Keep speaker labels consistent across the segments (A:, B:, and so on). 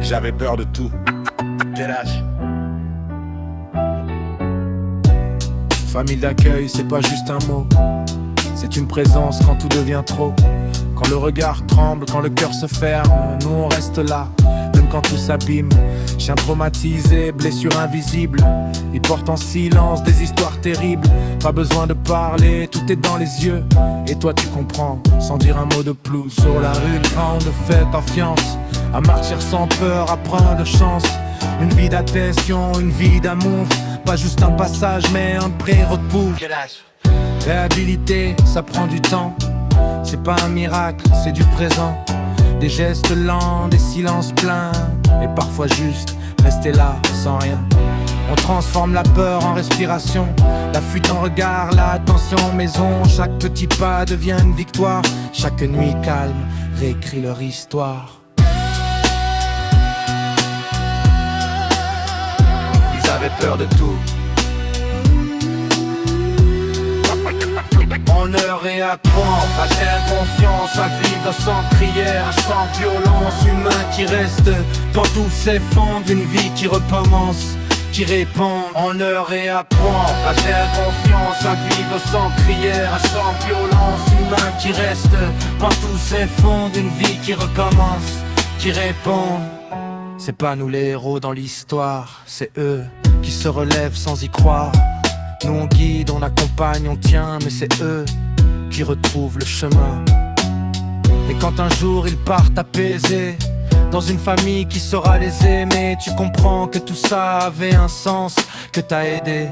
A: J'avais peur de tout.
B: Famille d'accueil, c'est pas juste un mot. C'est une présence quand tout devient trop. Quand le regard tremble, quand le cœur se ferme, nous on reste là, même quand tout s'abîme. Chien traumatisé, blessure invisible, il porte en silence des histoires terribles. Pas besoin de parler, tout est dans les yeux. Et toi tu comprends, sans dire un mot de plus. Sur la rue, quand on te fait confiance, à marcher sans peur, à prendre chance. Une vie d'attention, une vie d'amour. Pas juste un passage mais un pré-repos. Réhabiliter, ça prend du temps. C'est pas un miracle, c'est du présent. Des gestes lents, des silences pleins. Et parfois juste rester là, sans rien. On transforme la peur en respiration. La fuite en regard, l'attention maison. Chaque petit pas devient une victoire. Chaque nuit calme réécrit leur histoire.
A: Ils avaient peur de tout.
B: Honneur et apprendre à faire confiance, à vivre sans prière, sans violence. Humain qui reste dans tous ces fonds d'une vie qui recommence, qui répond. Honneur et apprendre à faire confiance, à vivre sans prière, sans violence. Humain qui reste dans tous ces fonds d'une vie qui recommence, qui répond. C'est pas nous les héros dans l'histoire, c'est eux qui se relèvent sans y croire. Nous on guide, on accompagne, on tient, mais c'est eux qui retrouvent le chemin. Et quand un jour ils partent apaisés, dans une famille qui saura les aimer, tu comprends que tout ça avait un sens, que t'as aidé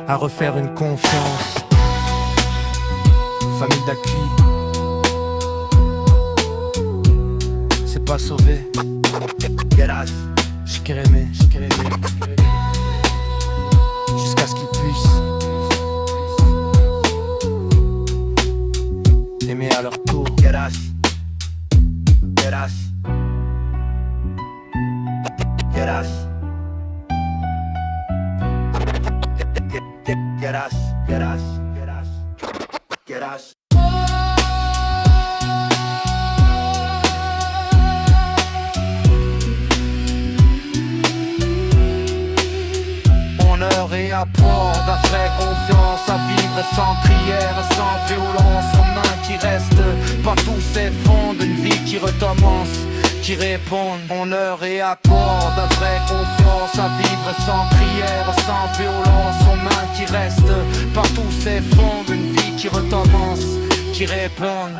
B: à refaire une confiance. Famille d'accueil, c'est pas sauvé. J'kérémé, jusqu'à ce qu'ils puissent aimer à leur tour.
A: Get us. Get us. Get us. Get us. Get us. Get us. Get us.
B: Honneur et apprendre à faire confiance, à vivre sans prière, sans violence. Humain qui reste par tous ces fonds d'une vie qui recommence, qui répondent. Honneur et apprendre à faire confiance, à vivre sans prière, sans violence. Humain qui reste par tous ces fonds d'une vie qui recommence, qui répondent.